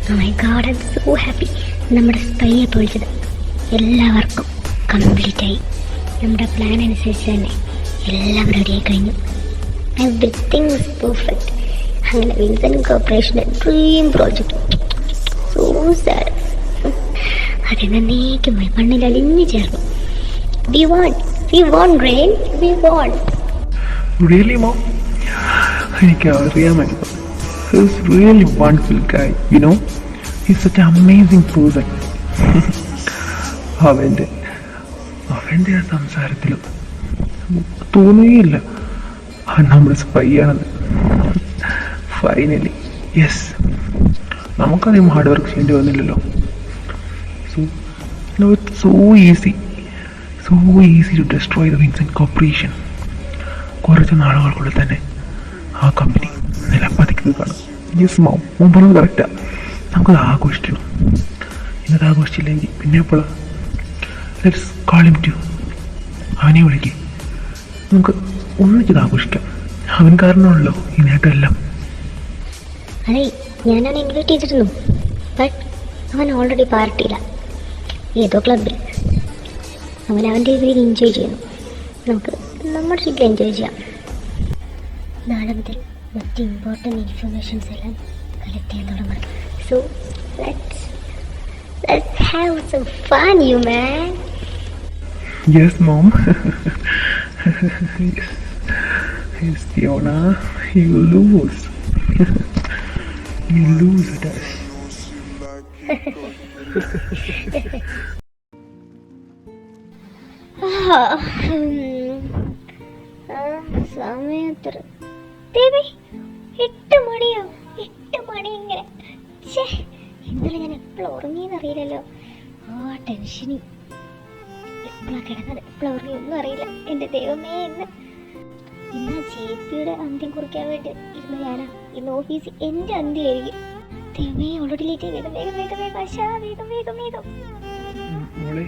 Oh my God, I'm so happy. നമ്മുടെ സ്പൈയെ പൊളിച്ചത് എല്ലാവർക്കും complete ആയി. നമ്മുടെ പ്ലാൻ അനുസരിച്ച് തന്നെ എല്ലാം റെഡിയായി കഴിഞ്ഞു. Everything was perfect. അങ്ങനെ വിൻസെന്റ് കോർപ്പറേഷൻ്റെ ഡ്രീം പ്രോജക്റ്റ് സോ സാഡ് അതെന്നേക്കുമായി മണ്ണിൽ അലിഞ്ഞു ചേർന്നു. We won, Rain. We won. Really, Mom? എനിക്ക് അറിയാമായിരുന്നു. He's really wonderful guy, you know. He's such an amazing person. അവൻ്റെ ആ സംസാരത്തിലും തോന്നുകയില്ല നമ്മുടെ സ്പൈ ആണെന്ന്. ഫൈനലി യെസ്, നമുക്കധികം ഹാർഡ് വർക്ക് ചെയ്യേണ്ടി വന്നില്ലല്ലോ. So easy to destroy the Vincent Corporation. കുറച്ച് നാളുകൾക്കുള്ളിൽ തന്നെ ആ കമ്പനി നിലപ്പതിക്കുന്നത് കാണും. യെസ് മോം പറഞ്ഞത് കറക്റ്റാണ്. നമുക്കത് ആഘോഷിക്കണം. ഇന്നത് ആഘോഷിച്ചില്ലെങ്കിൽ പിന്നെ എപ്പോഴാണ്? Let's call him too. അവനെ വിളിക്കുക. നമുക്ക് ഒന്നിച്ചത് ആഘോഷിക്കാം. അവൻ കാരണമാണല്ലോ ഈ നേട്ടമെല്ലാം. അതെ, ഞാനാണ് ഇൻവൈറ്റ് ചെയ്തിരുന്നു. ബട്ട് അവൻ ഓൾറെഡി പാർട്ടിയില്ല, ഏതോ ക്ലബിൽ. അവൻ അവൻ്റെ ഇതിൽ എൻജോയ് ചെയ്യുന്നു. നമുക്ക് നമ്മുടെ ശരിക്കും എൻജോയ് ചെയ്യാം. നാളെ മുതൽ മറ്റ് ഇമ്പോർട്ടൻ്റ് ഇൻഫർമേഷൻസ് എല്ലാം കളക്ട് ചെയ്യാൻ തുടങ്ങണം. So let's have some fun, you man. Yes, Mom. Yes, Fiona, you lose. You lose at us. സമയത്ര ദേവി 8 മണിയോ? 8 മണി ഇങ്ങനെ. ഇന്നലെ ഞാൻ എപ്പോഴും ഉറങ്ങിയെന്നറിയില്ലല്ലോ. ആ ടെൻഷന് എപ്പോഴാണ് കിടന്നത്, എപ്പോഴും ഉറങ്ങി ഒന്നും അറിയില്ല. എൻ്റെ ദൈവമേ, ഇന്ന് JPയുടെ അന്ത്യം കുറിക്കാൻ വേണ്ടി ഇരുന്ന് ഞാനാ. ഇന്ന് ഓഫീസിൽ എൻ്റെ അന്ത്യമായിരിക്കും. ദൈവമേ, ഓൾറെഡി ലേറ്റ്. വേഗം വേഗം വേഗം വേഗം ആശാ, വേഗം വേഗം വേഗം. മോളെ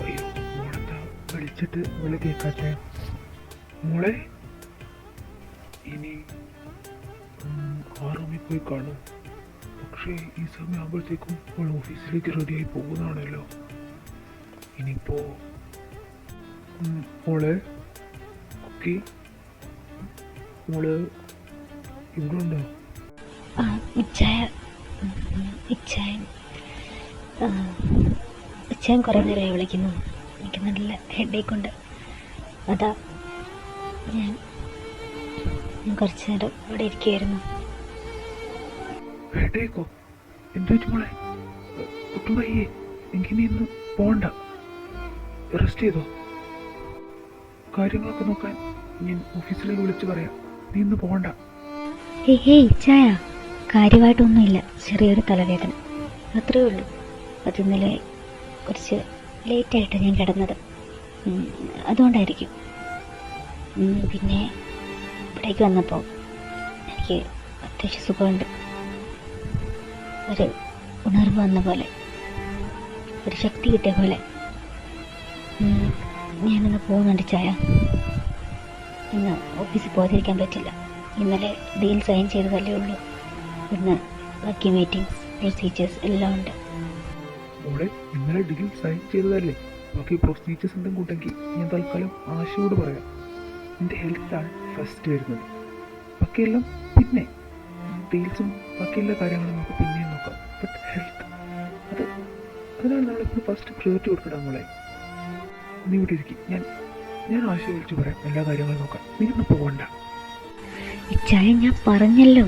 അയ്യോ, മോളെന്താ വിളിച്ചിട്ട് വിളി കേൾക്കാത്തെ? മോളെ ഇനി ആ റൂമിൽ പോയി കാണും. പക്ഷേ ഈ സമയം ആകുമ്പോഴത്തേക്കും അവൾ ഓഫീസിലേക്ക് റെഡിയായി പോകുന്നതാണല്ലോ. ഇനിയിപ്പോ മോളെ ഓക്കെ, മോള് ഇവിടെ ഉണ്ടോ? ഇച്ചായൻ കുറേ നേരമായി വിളിക്കുന്നു. എനിക്ക് നല്ല ഹെഡേക്ക് ഉണ്ട്. അതാ ഞാൻ കുറച്ച് നേരം ഇവിടെ ഇരിക്കുകയായിരുന്നു. ഹെഡേക്കോ? എന്താ മോളെ? ഒട്ടും വയ്യേ? എങ്കിൽ നീ ഇന്ന് പോണ്ട, റെസ്റ്റ് ചെയ്തോ. കാര്യങ്ങളൊക്കെ നോക്കാൻ ഞാൻ ഓഫീസിലേക്ക് വിളിച്ച് പറയാം. നീ ഇന്ന് പോണ്ട. ഏയ് ഇച്ചായ, കാര്യമായിട്ടൊന്നുമില്ല. ചെറിയൊരു തലവേദന അത്രേ ഉള്ളൂ. അത് ഇന്നലെ കുറച്ച് ലേറ്റായിട്ട് ഞാൻ കിടന്നത്, അതുകൊണ്ടായിരിക്കും. പിന്നെ ഇവിടേക്ക് വന്നപ്പോൾ എനിക്ക് അത്യാവശ്യം സുഖമുണ്ട്. ഒരു ഉണർവ് വന്ന പോലെ, ഒരു ശക്തി കിട്ടിയ പോലെ. ഞാനിന്ന് പോകുന്നുണ്ട് ചായ. ഇന്ന് ഓഫീസിൽ പോകാതിരിക്കാൻ പറ്റില്ല. ഇന്നലെ ഡീൽ സൈൻ ചെയ്തതല്ലേ ഉള്ളൂ. ഇന്ന് ബാക്കി മീറ്റിംഗ്സ്, പ്രൊസീജിയേഴ്സ് എല്ലാം ഉണ്ട്. ഇന്നലെ ഡീൽ സൈൻ ചെയ്തതല്ലേ, ബാക്കി പ്രൊസീജിയേഴ്സ് എന്തും കൂട്ടെങ്കിൽ ഞാൻ തൽക്കാലം ആശയോട് പറയാം. എൻ്റെ ഹെൽത്താണ് ഫസ്റ്റ് വരുന്നത്. ബാക്കിയെല്ലാം പിന്നെ, ഡീൽസും ബാക്കി എല്ലാ കാര്യങ്ങളും നമുക്ക് പിന്നെയും നോക്കാം. ബട്ട് ഹെൽത്ത്, അതിനാണ് നമ്മളിപ്പോൾ ഫസ്റ്റ് പ്രയോറിറ്റി കൊടുക്കണം. നമ്മളെ നീ ഇവിടെ ഇരിക്കും. ഞാൻ ആശയ വിളിച്ച് പറയാം, എല്ലാ കാര്യങ്ങളും നോക്കാം. നീ ഒന്ന് പോകണ്ട. ചായ, ഞാൻ പറഞ്ഞല്ലോ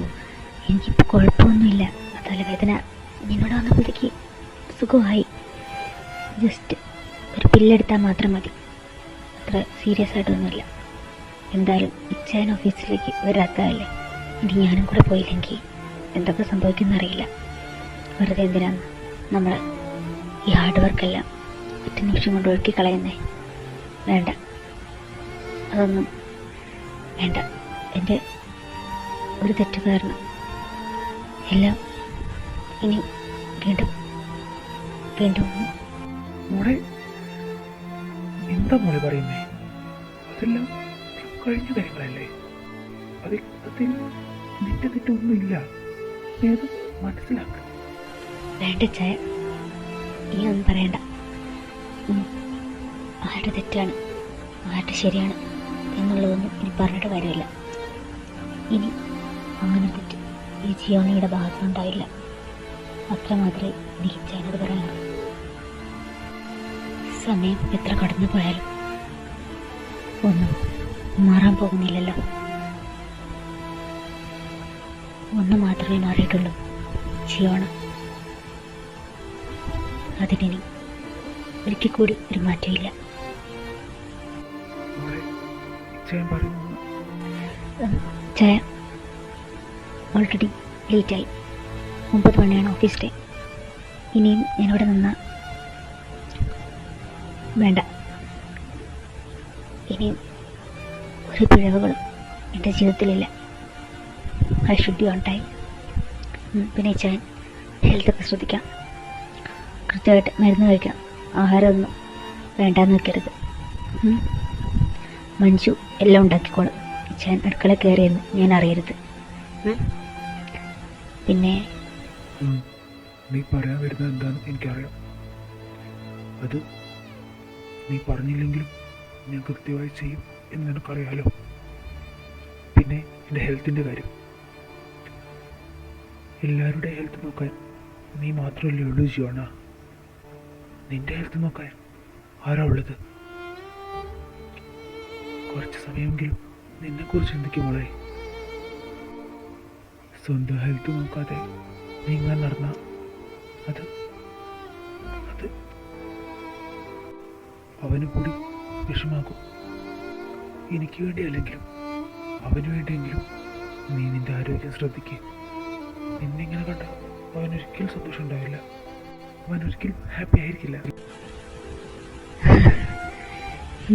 എനിക്കിപ്പോൾ കുഴപ്പമൊന്നുമില്ല. തലവേദന നിന്നോട് വന്നപ്പോഴത്തേക്ക് സുഖമായി. ജസ്റ്റ് ഒരു പില്ലെടുത്താൽ മാത്രം മതി. അത്ര സീരിയസ് ആയിട്ടൊന്നുമില്ല. എന്തായാലും ഇച്ചായൻ ഓഫീസിലേക്ക് വരാത്തതല്ലേ. ഇനി ഞാനും കൂടെ പോയില്ലെങ്കിൽ എന്തൊക്കെ സംഭവിക്കുമെന്നറിയില്ല. വെറുതെ എന്തിനാണ് നമ്മൾ ഈ ഹാർഡ് വർക്കെല്ലാം ഒറ്റ നിമിഷം കൊണ്ട് ഒഴുക്കി കളയുന്നേ? വേണ്ട, അതൊന്നും വേണ്ട. എൻ്റെ ഒരു തെറ്റ് കാരണം എല്ലാം ഇനി വീണ്ടും മോളെ എന്താ മോളെ പറയുന്നേ? അതെല്ലാം കഴിഞ്ഞ കാര്യങ്ങളല്ലേ. അതിൽ നിന്റെ തെറ്റൊന്നുമില്ല. നീ അത് മനസ്സിലാക്ക. വേണ്ട ചായ, നീ ഒന്നും പറയണ്ട. ആരുടെ തെറ്റാണ് ആരുടെ ശരിയാണ് എന്നുള്ളതൊന്നും ഇനി പറഞ്ഞിട്ട് കാര്യമില്ല. ഇനി അങ്ങനെ തെറ്റ് ഈ ജിയോണിയുടെ ഭാഗത്തുനിന്നുണ്ടായില്ല. അത്ര മാത്രമേ എനിക്ക് ചായനോട് പറയാനുള്ളൂ. സമയം എത്ര കടന്നു പോയാലും ഒന്നും മാറാൻ പോകുന്നില്ലല്ലോ. ഒന്ന് മാത്രമേ മാറിയിട്ടുള്ളൂ, ജിയോണ. അതിനി ഒരിക്കൽ കൂടി ഒരു മാറ്റമില്ല. ചായ ഓൾറെഡി ലേറ്റായി. 9 മണിയാണ് ഓഫീസ് ടൈം. ഇനിയും ഞാനിവിടെ നിന്ന വേണ്ട. ഇനിയും ഒരു പിഴവുകളും എൻ്റെ ജീവിതത്തിലില്ല. I should be on time. പിന്നെ ചാൻ ഹെൽത്തൊക്കെ ശ്രദ്ധിക്കാം, കൃത്യമായിട്ട് മരുന്ന് കഴിക്കാം, ആഹാരമൊന്നും വേണ്ടാന്ന് വെക്കരുത്. മഞ്ജു എല്ലാം ഉണ്ടാക്കിക്കോളും. ചാൻ അടുക്കള കയറിയെന്ന് ഞാൻ അറിയരുത്. പിന്നെ നീ പറയാൻ വരുന്നത് എന്താണെന്ന് എനിക്കറിയാം. അത് നീ പറഞ്ഞില്ലെങ്കിലും ഞാൻ കൃത്യമായി ചെയ്യും എന്ന് നിനക്കറിയാലോ. പിന്നെ എൻ്റെ ഹെൽത്തിൻ്റെ കാര്യം, എല്ലാവരുടെ ഹെൽത്ത് നോക്കാൻ നീ മാത്രമല്ലേ ഉള്ളൂ ജിയോണ. നിന്റെ ഹെൽത്ത് നോക്കാൻ ആരാ ഉള്ളത്? കുറച്ച് സമയമെങ്കിലും നിന്നെക്കുറിച്ച് ചിന്തിക്കും മോളെ. സ്വന്തം ഹെൽത്ത് നോക്കാതെ നീങ്ങാൻ നടന്ന അത് അവന് കൂടി വിഷമാകും. എനിക്ക് വേണ്ടിയല്ലെങ്കിലും അവന് വേണ്ടിയെങ്കിലും നീ നിന്റെ ആരോഗ്യം ശ്രദ്ധിക്കുക. നിന്നിങ്ങനെ കണ്ട അവനൊരിക്കലും സന്തോഷം ഉണ്ടാവില്ല, അവനൊരിക്കലും ഹാപ്പി ആയിരിക്കില്ല.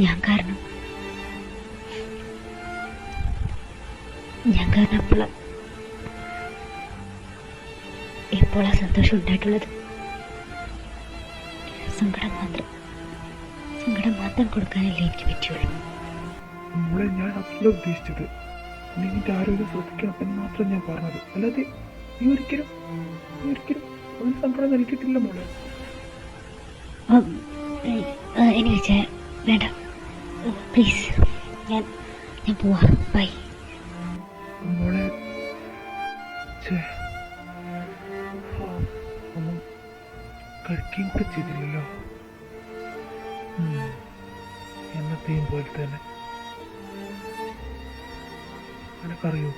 ഞാൻ കാരണം എപ്പോഴാ സന്തോഷം ഉണ്ടായിട്ടുള്ളത്? സങ്കടം മാത്രം കൊടുക്കാനല്ലേ എനിക്ക് പറ്റുള്ളൂ. മോളെ, ഞാൻ അതല്ല ഉദ്ദേശിച്ചത്. നീ നിന്റെ ആരോഗ്യം ശ്രദ്ധിക്കണം എന്ന് മാത്രം ഞാൻ പറഞ്ഞത്. അല്ലാതെ നീ ഒരിക്കലും അവന് സങ്കടം നൽകിയിട്ടില്ല മോളെ. എനിക്ക് വേണ്ട, പ്ലീസ്. ഞാൻ പോവാ. ബൈ മോളെ. ഒന്നും കഴിക്കുകയും കൂടെ ചെയ്തില്ലല്ലോ. എന്നത്തെയും പോലെ തന്നെ. എനിക്കറിയോ,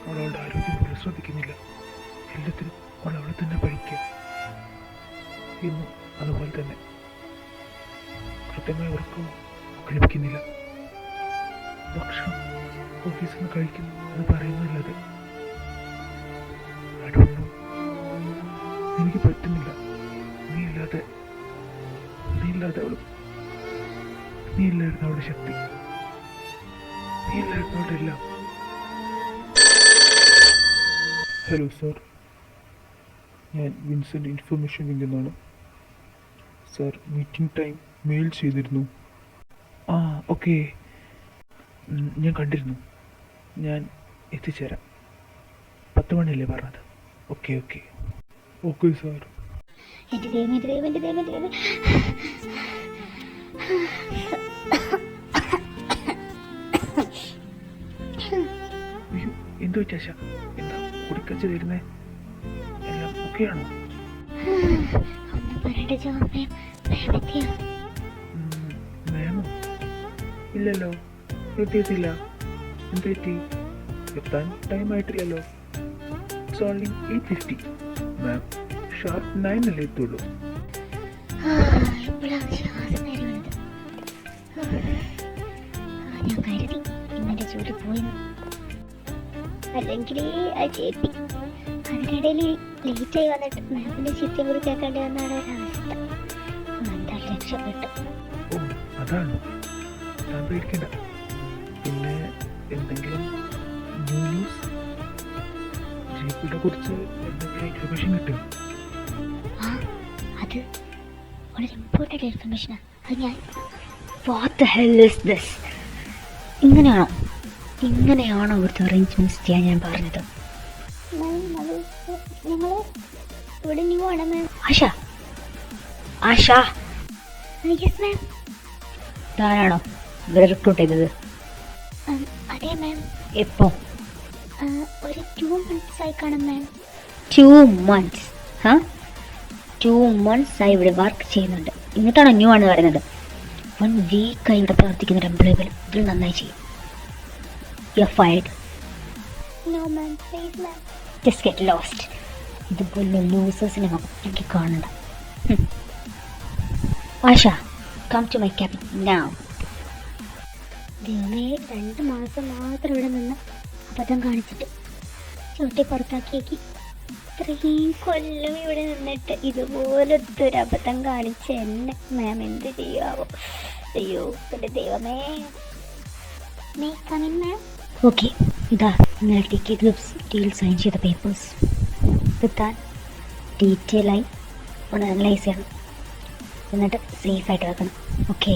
അവളവളുടെ ആരോഗ്യം പോലും ശ്രദ്ധിക്കുന്നില്ല. എല്ലാത്തിനും അവളെ തന്നെ പഠിക്കുക. ഇന്നും അതുപോലെ തന്നെ കൃത്യമായി ഉറക്കവും ലഭിക്കുന്നില്ല. ഭക്ഷണം ഓഫീസിൽ നിന്ന് കഴിക്കുന്നു എന്ന് പറയുന്നില്ലത്. എനിക്ക് പറ്റുന്നില്ല. നീ ഇല്ലാതെ അവളും, നീ ഇല്ലായിരുന്നു അവളുടെ ശക്തി, നീ ഇല്ലായിരുന്നു അവളുടെ എല്ലാം. ഹലോ സാർ, ഞാൻ വിൻസെൻ്റ് ഇൻഫർമേഷൻ വിങ്ങിൽ നിന്നാണ്. സാർ മീറ്റിംഗ് ടൈം മെയിൽ ചെയ്തിരുന്നു. ഓക്കെ, ഞാൻ കണ്ടിരുന്നു. ഞാൻ എത്തിച്ചേരാം. 10 മണിയല്ലേ പറഞ്ഞത്? Okay sir. എൻ്റെ ദൈവം. അയ്യോ, എന്തു പറ്റാശ? എന്താ കുടിക്കച്ച് തരുന്നേ? എല്ലാം ഓക്കെയാണോ? മാമോ? ഇല്ലല്ലോ, എത്തിയിട്ടില്ല. എന്ത് പറ്റി? എത്താൻ ടൈം ആയിട്ടില്ലല്ലോ. It's only 8:50. മാം ഷാർപ്പ് 9 അല്ലേ എത്തുള്ളൂ. ഞാൻ കരുതി ഇന്നെൻ്റെ ജോലി പോയി. അല്ലെങ്കിൽ അതിനിടയിൽ ലേറ്റായി വന്നിട്ട് മാമിൻ്റെ ചിത്രം കൂടി കേൾക്കേണ്ടി വന്നാണ് ഒരവസ്ഥ. എന്തായാലും രക്ഷപ്പെട്ടു. അതാണോ? താൻ പേടിക്കണ്ട. പിന്നെ എന്തെങ്കിലും ന്യൂസ് ജീപ്പിനെ കുറിച്ച് എന്തെങ്കിലും ഇൻഫർമേഷൻ കിട്ടും? അത് വളരെ ഇമ്പോർട്ടൻ്റ് ഇൻഫർമേഷനാണ്. അത് ഞാൻ What the hell is this? ഇങ്ങനെയാണോ ഇവിടുത്തെ അറേഞ്ച്മെൻറ്റ്സ് ചെയ്യാൻ ഞാൻ പറഞ്ഞത്? ഞങ്ങൾ ഇവിടെ ന്യൂ ആണ് മാം. ആശ യെസ് മാം. താനാണോ ഇവരെ റിക്രൂട്ട് ചെയ്തത്? അതെ മാം. എപ്പോ? ഒരു 2 months ആയി കാണും മാം. 2 months? 2 months ആയി ഇവിടെ വർക്ക് ചെയ്യുന്നുണ്ട്, എന്നിട്ടാണോ ന്യൂ ആണ് പറയുന്നത്? 1 week ആയി ഇവിടെ പ്രവർത്തിക്കുന്ന ഒരു എംപ്ലോയികൾ ഇതിൽ നന്നായി ചെയ്യും. You're fired. No ma'am, please ma'am. Just get lost. ഇതുപോലുള്ള ലൂസേഴ്സിനെ എനിക്ക് കാണണ്ട. ആശ, come to my cabin now. ദൈവമേ, 2 മാസം മാത്രം ഇവിടെ നിന്ന് അബദ്ധം കാണിച്ചിട്ട് ചവിട്ടി പുറത്താക്കിയേക്ക്. 3 കൊല്ലം ഇവിടെ നിന്നിട്ട് ഇതുപോലത്തെ ഒരു അബദ്ധം കാണിച്ച് എന്നെ മാം എന്ത് ചെയ്യാവോ? അയ്യോ എൻ്റെ ദൈവമേ. May come in ma'am? Okay, ഇതാ ഇന്നലെ ടിക്കി ഗ്രൂപ്പ്സ് ഡീൽ സൈൻ ചെയ്ത പേപ്പേഴ്സ്. ഇത് താൻ ഡീറ്റെയിലായി ഒന്ന് അനലൈസ് ചെയ്യണം, എന്നിട്ട് സേഫായിട്ട് വെക്കണം. ഓക്കെ,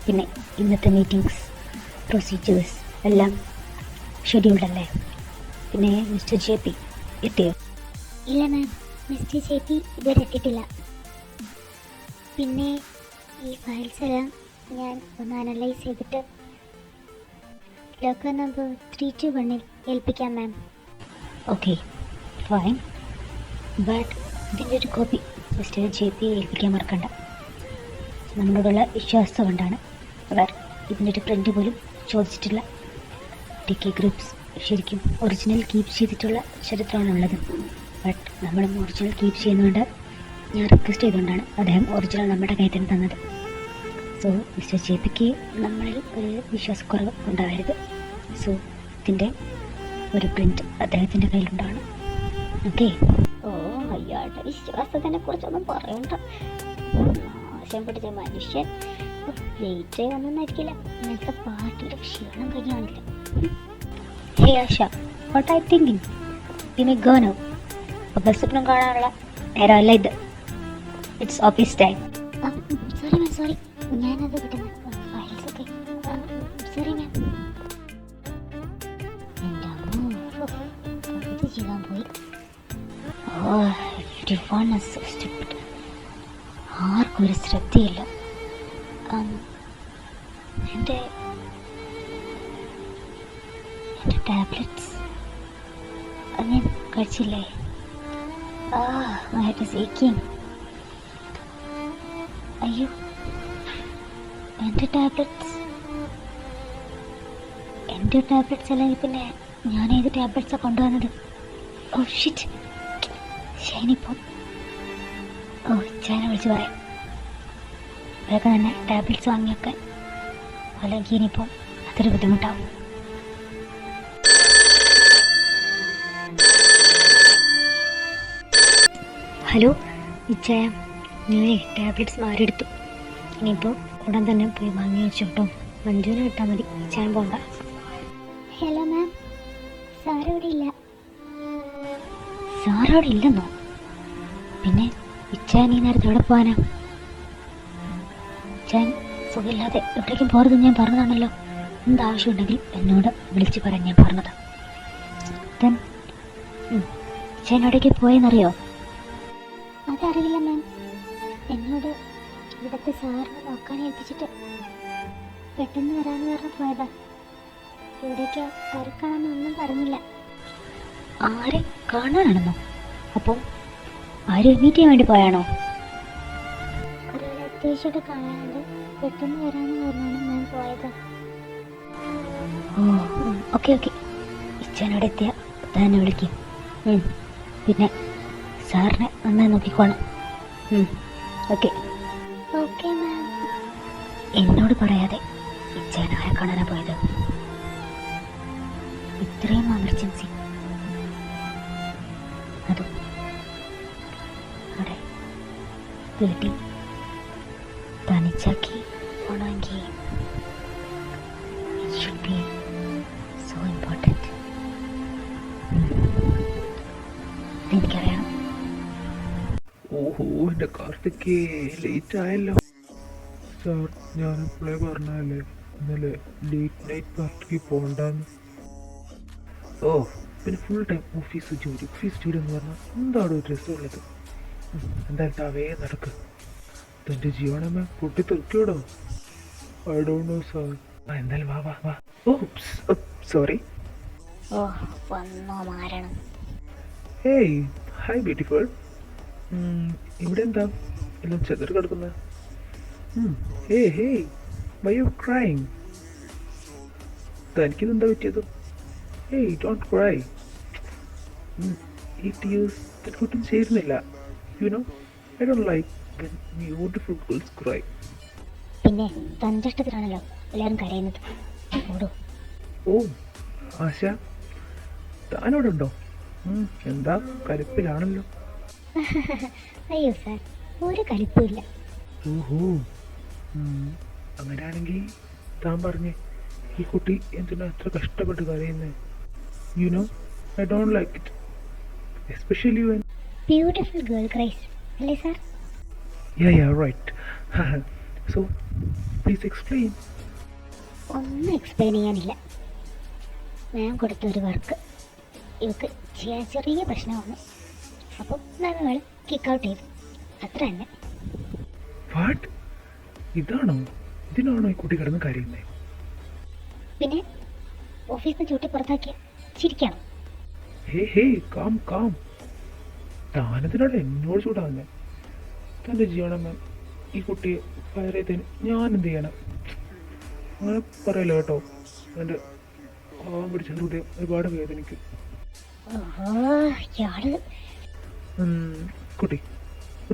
പിന്നെ ഇന്നത്തെ മീറ്റിങ്സ് പ്രൊസീജിയേഴ്സ് എല്ലാം ഷെഡ്യൂൾഡ് അല്ലേ? പിന്നെ മിസ്റ്റർ ജെ പി എത്തിയോ? ഇല്ല മാം, മിസ്റ്റർ ജെ പി ഇതുവരെ എത്തിയിട്ടില്ല. പിന്നെ ഈ ഫയൽസ് എല്ലാം ഞാൻ ഒന്ന് അനലൈസ് ചെയ്തിട്ട് ലോക്കർ നമ്പർ 321 ഏൽപ്പിക്കാം മാം. ഓക്കെ ഫൈൻ, ബട്ട് ഇതിൻ്റെ ഒരു കോപ്പി മിസ്റ്റർ ജെ പി ഏൽപ്പിക്കാൻ മറക്കണ്ട. നമ്മളോടുള്ള വിശ്വാസം കൊണ്ടാണ് അവർ ഇതിൻ്റെ ഒരു പ്രിൻ്റ് പോലും ചോദിച്ചിട്ടില്ല. ടി കെ ഗ്രൂപ്പ്സ് ശരിക്കും ഒറിജിനൽ കീപ്പ് ചെയ്തിട്ടുള്ള ചരിത്രമാണുള്ളത്, ബട്ട് നമ്മളും ഒറിജിനൽ കീപ്പ് ചെയ്യുന്നതുകൊണ്ട് ഞാൻ റിക്വസ്റ്റ് ചെയ്തുകൊണ്ടാണ് അദ്ദേഹം ഒറിജിനൽ നമ്മുടെ കയ്യിൽ തന്നെ തന്നത്. സോ മിസ്റ്റർ ജെ പിക്ക് നമ്മളിൽ ഒരു വിശ്വാസക്കുറവ് ഉണ്ടാവരുത്. സോ ഇതിൻ്റെ ഒരു പ്രിൻ്റ് അദ്ദേഹത്തിൻ്റെ കയ്യിലുണ്ടാവണം. ഓക്കെ? ഓ, അയാളുടെ വിശ്വാസത്തിനെ കുറിച്ചൊന്നും പറയണ്ട. ആശം പിടിച്ച മനുഷ്യൻ ലേറ്റായി വന്നൊന്നായിരിക്കില്ല. ഇന്നത്തെ പാർട്ടിയുടെ ക്ഷീണം കഴിഞ്ഞാണില്ല. ഹേ ആശ, വാട്ട് ഐ തിങ്കിങ്? ഇനി ഗോനോ അഭ്യസനം കാണാനുള്ള നേരമല്ല ഇത്. It's office time. Sorry ma'am, sorry, ഞാനത് കിട്ടുന്ന ഫയൽസൊക്കെ. Sorry ma'am. എൻ്റെ അമ്മ ഇത് ചെയ്യാൻ പോയി. ആർക്കും ഒരു ശ്രദ്ധയില്ല. എൻ്റെ ടാബ്ലറ്റ്സ് അത് ഞാൻ കഴിച്ചില്ലേ? മൈ ഹെഡ് ഈസ് ഏക്കിങ്. അയ്യോ, എൻ്റെ ടാബ്ലറ്റ്സ് അല്ലെങ്കിൽ പിന്നെ ഞാൻ ഏത് ടാബ്ലറ്റ്സാണ് കൊണ്ടുവന്നത്? ഓ ഷിറ്റ്, ഷൈനിപ്പോൾ ചൈന വിളിച്ച് പറയാം അവരൊക്കെ തന്നെ ടാബ്ലറ്റ്സ് വാങ്ങി വെക്കാൻ, അല്ലെങ്കിൽ ഇനിയിപ്പോൾ അതൊരു ബുദ്ധിമുട്ടാവും. ഹലോ ഇച്ചായ, ഞാനേ ടാബ്ലറ്റ്സ് മാറിയെടുത്തു. ഇനിയിപ്പോൾ ഉടൻ തന്നെ പോയി വാങ്ങി വെച്ചോട്ടോ. മഞ്ജുവിനെ കിട്ടാൽ മതി, ഇച്ചാൻ പോണ്ട. ഹലോ മാം, സാറവിടെ ഇല്ല. സാറവിടെ ഇല്ലെന്നോ? പിന്നെ ഇച്ചാൻ ഈ നേരത്തെ എവിടെ പോകാനാ? ഇച്ചാൻ സുഖമില്ലാതെ എവിടേക്കും പോകരുത് ഞാൻ പറഞ്ഞതാണല്ലോ. എന്താവശ്യമുണ്ടെങ്കിൽ എന്നോട് വിളിച്ച് പറയാൻ ഞാൻ പറഞ്ഞതാ. ഇച്ചാൻ എവിടേക്ക് പോയെന്നറിയോ? അതറിയില്ല മാം. എന്നോട് ഇവിടുത്തെ സാറിനെ നോക്കാൻ ഏൽപ്പിച്ചിട്ട് പെട്ടെന്ന് വരാമെന്ന് പറഞ്ഞ് പോയതാ. ഇവിടേക്ക് ആരെ കാണാനൊന്നും പറഞ്ഞില്ല. ആരെ കാണാനാണെന്നോ? അപ്പം ആരും മീറ്റ് ചെയ്യാൻ വേണ്ടി പോയാണോ? ഒരു അത്യാവശ്യമായിട്ട് കാണാനുണ്ട്, പെട്ടെന്ന് വരാമെന്ന് പറഞ്ഞാണ് ഞാൻ പോയത്. ഓ ഓക്കെ ഓക്കെ, ഇച്ചാനോടെ എത്തിയ തന്നെ വിളിക്കും. പിന്നെ സാറിനെ നന്നായി നോക്കിക്കോണം. Okay okay ma'am. എന്നോട് പറയാതെ ഇച്ചാൻ ആരെ കാണാനാ പോയത്? ഇത്രയും എമർജൻസി, അതും അവിടെ വീട്ടിൽ തനിച്ചാക്കി പോണമെങ്കിൽ it should be so important. എനിക്കറിയണം. ഓഹോ, എൻ്റെ കാർത്തികേ ലേറ്റ് ആയല്ലോ. സാർ, ഞാൻ എപ്പോഴേ പറഞ്ഞതല്ലേ ഇന്നലെ ലേറ്റ് നൈറ്റ് പാർട്ടിക്ക് പോകണ്ടെന്ന്. ഓ പിന്നെ ഫുൾ ടൈം ഓഫീസ് ജോലി എന്ന് പറഞ്ഞാൽ എന്താണ് ഒരു രസമുള്ളത്. എന്തായാലും താവേ നടക്ക്. തൻ്റെ ജീവനമ്മ പൊട്ടി തെറിക്കോടോ. I don't know sir. എന്തായാലും വാ വാ വാ. ഓ സോറി. ഓ വന്നോ മാരണം. Hey hi beautiful. ഇവിടെ എന്താ എല്ലാം ചെതറി കിടക്കുന്നത്? Hey why you crying? തനിക്കിതെന്താ പറ്റിയത്? Hey don't cry. ഈ ടീയേഴ്സ് എനിക്കൊട്ടും ചേരുന്നില്ല. You know I don't like when beautiful girls cry. പിന്നെ തൻ്റെ ഇഷ്ടത്തിലാണല്ലോ എല്ലാവരും കരയുന്നത്. ഓടോ. ഓ ആശ താനവിടെ ഉണ്ടോ? എന്താ കലിപ്പിലാണല്ലോ. അയ്യോ സാർ, ഒരു കലിപ്പുമില്ല. ഓഹോ അങ്ങനെയാണെങ്കിൽ താൻ പറഞ്ഞേ ഈ കുട്ടി എന്തിനാ അത്ര കഷ്ടപ്പെട്ട് കരയുന്നത്? You know I don't like it, especially when beautiful girl cries അല്ലേ sir? Yeah right. So please explain. ഒന്നും എക്സ്പ്ലെയിൻ ചെയ്യാനില്ല. ഞാൻ കൊടുത്ത ഒരു വർക്ക് ഇവക്ക് ചെയ്യാൻ ചെറിയ പ്രശ്നമാണ്. അപ്പം നമ്മൾ കിക്ക് ഔട്ട് ചെയ്തു, അത്ര തന്നെ. വാട്ട്? ഇതിനാണോ ഈ കുട്ടി കിടന്ന് കരയുന്നത്? പിന്നെ ഓഫീസിൽ നിന്ന് ചൂട്ടി പുറത്താക്കിയ ചിരിക്കണം. ഹേ കാം. താനത്തിനോട് എന്നോട് ചൂടാവുന്നേ? തൻ്റെ ജീവനമ്മ ഈ കുട്ടിയെ ഫയർ ചെയ്തതിന് ഞാൻ എന്ത് ചെയ്യണം? അങ്ങനെ പറയല്ലോ കേട്ടോ. എൻ്റെ പാവം പിടിച്ച ഹൃദയം ഒരുപാട് വേദനിക്കും. ഇയാള് കുട്ടി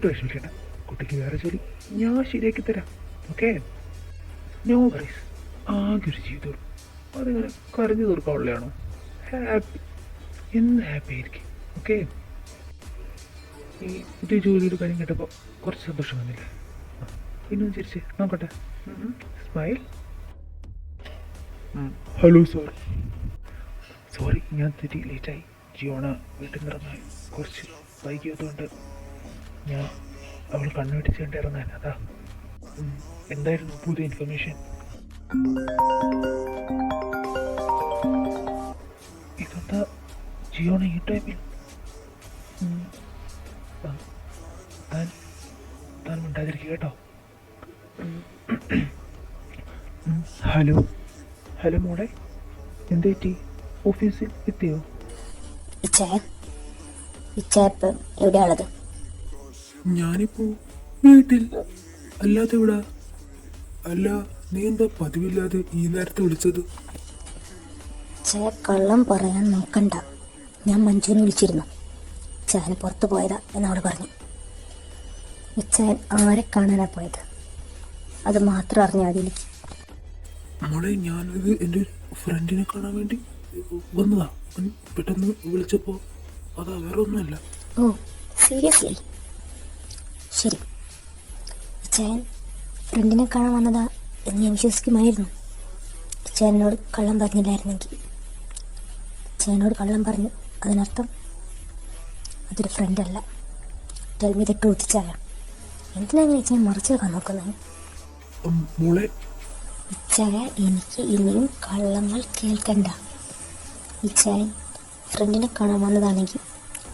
വിഷമിക്കണ്ട. കുട്ടിക്ക് വേറെ ജോലി ഞാൻ ശരിയാക്കി തരാം. Okay, no worries. ആകെ ഒരു ജീവിതം അതിങ്ങനെ കരഞ്ഞു തീർക്കാനുള്ളതാണോ? ഹാപ്പി, എന്ന് ഹാപ്പി ആയിരിക്കും. ഓക്കെ, ഈ പുതിയ ജോലിയുടെ കാര്യം കേട്ടപ്പോൾ കുറച്ച് സന്തോഷം വന്നില്ലേ? ഇന്നും ചിരിച്ച് നോക്കട്ടെ. സ്മൈൽ. ഹലോ സാർ, സോറി ഞാൻ തെറ്റി ലേറ്റായി. ജിയോണ വീട്ടിൽ നിന്ന് ഇറങ്ങാൻ കുറച്ച് വൈകിയതുകൊണ്ട് ഞാൻ അവൾ കണ്ണുവെട്ടിച്ചേണ്ടി ഇറങ്ങാൻ. അതാ. എന്തായിരുന്നു പുതിയ ഇൻഫർമേഷൻ? ഇതെന്താ ജിയോണ ഈ ടൈമിൽ? താൻ മിണ്ടാതിരിക്കുക കേട്ടോ. ഹലോ മോളെ, എന്ത് പറ്റി? ഓഫീസിൽ എത്തിയോ? എവിടെയാണുള്ളത്? ഞാനിപ്പോ വീട്ടിൽ. അല്ലാതെ ഇവിടെ. അല്ല, നീ എന്താ പതിവില്ലാതെ ഈ നേരത്തെ വിളിച്ചത്? കള്ളം പറയാൻ നോക്കണ്ട. ഞാൻ മഞ്ജുവിനെ വിളിച്ചിരുന്നു. ചാൻ പുറത്തു പോയതാ എന്നോട് പറഞ്ഞു. ചാൻ ആരെ കാണാനാ പോയത്? അത് മാത്രം അറിഞ്ഞാൽ മതി എനിക്ക്. മോളെ, ഞാനത് എൻ്റെ ഒരു ഫ്രണ്ടിനെ കാണാൻ വേണ്ടി വന്നതാ. പെട്ടെന്ന് വിളിച്ചപ്പോൾ അതാ, വേറെ ഒന്നുമല്ല. ഓ സീരിയസ്ലി? ശരി, ചാൻ ഫ്രണ്ടിനെ കാണാൻ വന്നതാ എന്ന് ഞാൻ വിശ്വസിക്കുമായിരുന്നു. ചേനോട് കള്ളം പറഞ്ഞില്ലായിരുന്നെങ്കിൽ. ചേനോട് കള്ളം പറഞ്ഞു, അതിനർത്ഥം അതൊരു ഫ്രണ്ടല്ല. ടെൽ മീ ദ ട്രൂത്ത് ചായ. എന്തിനാണ് ഞാൻ മറിച്ച് വെക്കാൻ നോക്കുന്നത്? മോളെ ചായ, എനിക്ക് ഇനിയും കള്ളങ്ങൾ കേൾക്കണ്ട. ഈ ചായ ഫ്രണ്ടിനെ കാണാൻ വന്നതാണെങ്കിൽ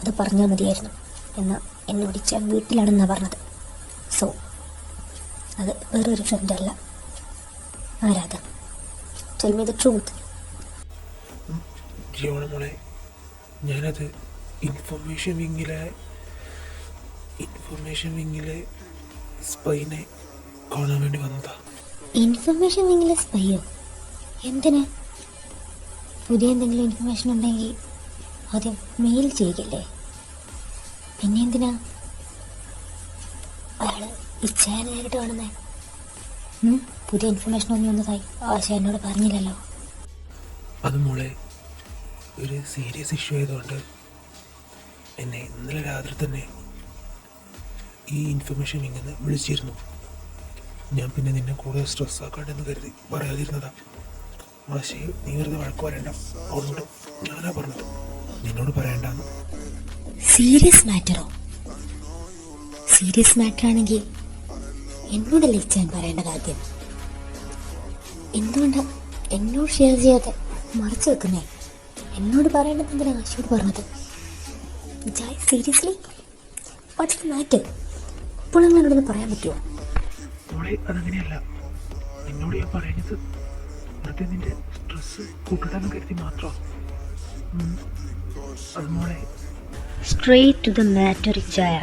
അത് പറഞ്ഞാൽ മതിയായിരുന്നു. എന്നാൽ എന്നോട് ചായ വീട്ടിലാണെന്നാണ് പറഞ്ഞത്. സോ അത് വേറൊരു ഫ്രണ്ടല്ല. Aradha? Tell me the truth. മോളെ, ഞാനത് ഇൻഫർമേഷൻ വിങ്ങിലെ സ്പൈനെ കാണാൻ വേണ്ടി വന്നതാ. ഇൻഫർമേഷൻ വിങ്ങിലെ സ്പൈയോ? എന്തിന്? പുതിയ എന്തെങ്കിലും ഇൻഫർമേഷൻ ഉണ്ടെങ്കിൽ ആദ്യം മെയിൽ ചെയ്യുകയല്ലേ? പിന്നെ എന്തിനാ അയാൾ ഇച്ഛായ നേരിട്ട് കാണുന്നേ? പുതിയ ഇൻഫർമേഷൻ ഒന്നും വന്നതായി ആശ എന്നോട് പറഞ്ഞില്ലല്ലോ. അത് മോളെ, ഒരു സീരിയസ് ഇഷ്യൂ ആയതുകൊണ്ട് എന്നെ ഇന്നലെ രാത്രി തന്നെ ഈ ഇൻഫർമേഷൻ ഇങ്ങനെ വിളിച്ചിരുന്നു. ഞാൻ പിന്നെ നിന്നെ കൂടുതൽ സ്ട്രെസ് ആക്കാണ്ടെന്ന് കരുതി പറയാതിരുന്നതാ. ആശയെ നീ വെറുതെ വഴക്ക് പറയണ്ട. അതുകൊണ്ട് ഞാനാ പറഞ്ഞത് നിന്നോട് പറയണ്ടെന്ന്. സീരിയസ് മാറ്ററോ? സീരിയസ് മാറ്റർ ആണെങ്കിൽ എന്നോടല്ലേ ഇച്ഛാൻ പറയേണ്ടത് ആദ്യം? എന്തുകൊണ്ടാ എന്നോട് ഷെയർ ചെയ്യാതെ മറച്ചു വെക്കുന്നേ? എന്നോട് പറയേണ്ടത് എന്തിനാ ആശയോട് പറഞ്ഞത്? ജായ് സീരിയസ്ലി വാട്ട്സ് ദ മാറ്റർ? ഇപ്പോൾ എന്നോടൊന്ന് പറയാൻ പറ്റുമോ? മോളെ അതങ്ങനെയല്ല. നിന്നോട് ഞാൻ പറയുന്നത് വെറുതെ നിന്റെ സ്ട്രെസ് കൂട്ടണമെന്ന് കരുതി മാത്രമാണ്. അത് മോളെ straight to the matter Jaya.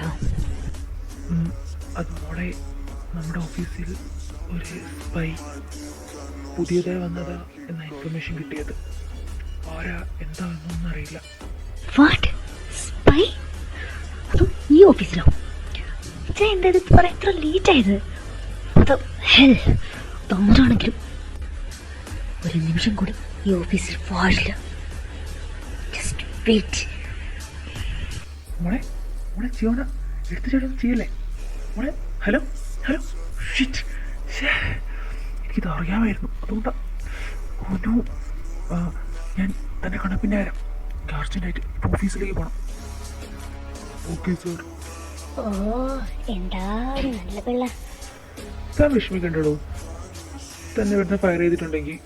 അത് മോളെ നമ്മുടെ ഓഫീസിൽ ഒരു സ്പൈ പുതിയതായി വന്നതാ എന്ന ഇൻഫർമേഷൻ കിട്ടിയത്. ആരാ എന്താണെന്നൊന്നും അറിയില്ല. വാട്ട്? സ്പൈ? അതും ഈ ഓഫീസിലോ? എന്താ ഇത് പറയാൻ ഇത്ര ലേറ്റ് ആയത്? അത് ഹെൽ ആരാണെങ്കിലും ഒരു നിമിഷം കൂടി ഈ ഓഫീസിൽ പാടില്ല. Just wait. മോളെ മോളെ ജിയോണ എടുത്തു ചേട്ടൻ ചെയ്യല്ലേ മോളെ? ഹലോ ഹലോ ഷിറ്റ്, എനിക്കിത് അറിയാമായിരുന്നു. അതുകൊണ്ടാ ഒരു ഞാൻ തന്നെ കണ്ട പിന്നെ വരാം. അർജൻറ്റായിട്ട് ഇപ്പോൾ ഓഫീസിലേക്ക് പോകണം. Okay sir. ഓ എന്താ ഒരു നല്ല പിള്ള. താൻ വിഷമിക്കണ്ടോ. തന്നെ ഇവിടുന്ന് ഫയർ ചെയ്തിട്ടുണ്ടെങ്കിൽ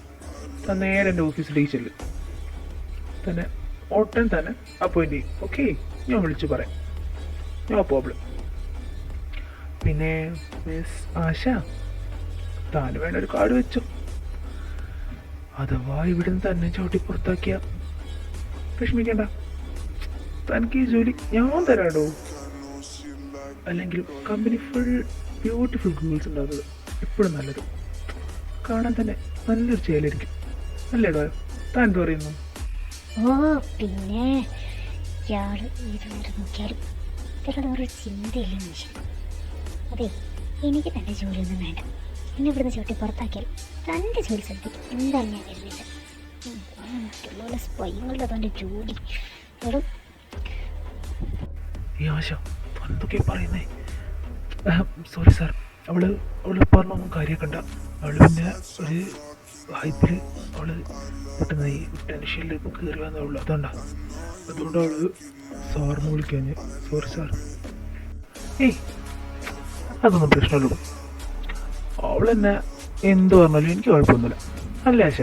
താൻ നേരെ എൻ്റെ ഓഫീസിലേക്ക് ചെല്ലും. തന്നെ ഓട്ടൻ തന്നെ അപ്പോയിൻ്റ് ചെയ്യും. ഓക്കെ, ഞാൻ വിളിച്ച് പറയാം. No problem. പിന്നെ മിസ് ആശ, താൻ വേണ്ട ഒരു കാർഡ് വെച്ചോ. അഥവാ ഇവിടുന്ന് തന്നെ ചവിട്ടി പുറത്താക്കിയ വിഷമിക്കണ്ട. തനിക്ക് ഈ ജോലി ഞാൻ തരാടോ. അല്ലെങ്കിൽ കമ്പനി ഫുൾ ബ്യൂട്ടിഫുൾ ഗേൾസ് ഉണ്ടാകുന്നത് എപ്പോഴും നല്ലത്. കാണാൻ തന്നെ നല്ലൊരു ചേലായിരിക്കും. അല്ലേടോ? താൻ എന്ത് പറയുന്നു? ഓ പിന്നെ ഇയാള് ഏത് നേരം നോക്കിയാലും ഇവരുടെ ചിന്തയില്ല മനുഷ്യൻ. അതെ, എനിക്ക് തൻ്റെ ജോലിയൊന്നും വേണ്ട. എന്നെ ഇവിടുന്ന് ചവിട്ടി പുറത്താക്കിയാൽ തൻ്റെ ജോലി ശ്രദ്ധിക്കും. എന്തായാലും ഞാൻ വരുന്നില്ല. മറ്റുള്ള സ്പൈങ്ങളുടെ തൻ്റെ ജോലി വെറും. ഈ ആശ എന്തൊക്കെയാ പറയുന്നേ? സോറി സാർ, അവള് പറഞ്ഞൊന്നും കാര്യക്കണ്ട. അവള് പിന്നെ ഒരു ഹൈപ്പിൽ അവള് പെട്ടെന്ന് ഈ ടെൻഷനിലേക്ക് കയറി വന്നുള്ളൂ. അതുകൊണ്ട് അവള് സാറിന് വിളിക്കാൻ. Sorry sir. ഏയ് അതൊന്നും പ്രശ്നമല്ലോ. അവളെന്നെ എന്ത് പറഞ്ഞാലും എനിക്ക് കുഴപ്പമൊന്നുമില്ല. അല്ലേ ആശ?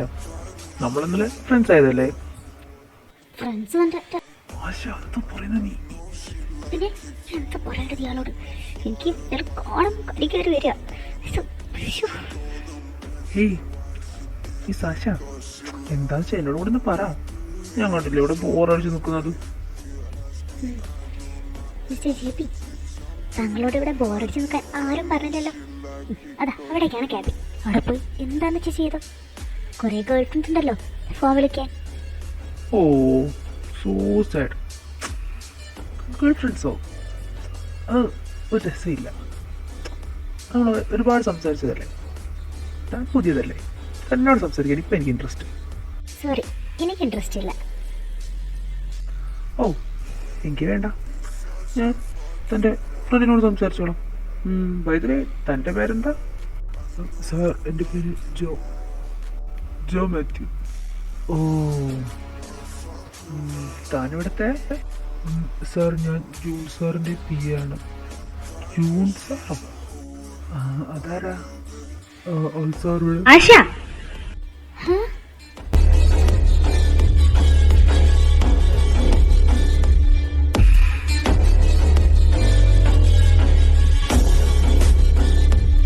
നമ്മളെന്നല്ലേ ഫ്രണ്ട്സ് ആയതല്ലേ? ആശ അതൊന്നും പറയുന്ന നീ പിന്നെ എന്താ പറയേണ്ടത് ഇയാളോട്? എനിക്ക് കാണും കടി കയറി വരിക. ഏയ് ഈ സാശ എന്താ വെച്ചാൽ എന്നോട് കൂടെ ഒന്ന് പറ. ഞാൻ കണ്ടില്ല ഇവിടെ ബോറടിച്ച് നിൽക്കുന്നത്. മിസ്റ്റർ ജെ പി, താങ്കളോട് ഇവിടെ ബോറടിച്ച് നിൽക്കാൻ ആരും പറഞ്ഞില്ലല്ലോ. അതാ അവിടേക്കാണ് ക്യാബിൻ. അവിടെ പോയി എന്താണെന്ന് വെച്ചാൽ ചെയ്തോ. കുറേ ഗേൾ ഫ്രണ്ട്സ് ഉണ്ടല്ലോ ഫോൺ വിളിക്കാൻ. ഓ സോ സാഡ്. ഗേൾ ഫ്രണ്ട്സോ? അത് ഒരു രസമില്ല. നമ്മൾ ഒരുപാട് സംസാരിച്ചതല്ലേ. താൻ പുതിയതല്ലേ, തന്നോട് സംസാരിക്കാൻ ഇപ്പം എനിക്ക് ഇൻട്രസ്റ്റ്. സോറി, എനിക്ക് ഇൻട്രസ്റ്റ് ഇല്ല. ഓ എനിക്ക് വേണ്ട. ഞാൻ തൻ്റെ ഫ്രണ്ടിനോട് സംസാരിച്ചോളാം. ബൈ ദ വേ, തൻ്റെ പേരെന്താ? സാർ എൻ്റെ പേര് ജോ മാത്യു. ഓ താനിവിടുത്തെ? സാർ ഞാൻ ജൂൺ സാറിൻ്റെ പി ആണ്. ജൂൺ സാറോ? അതാരാ? സാർ ആശ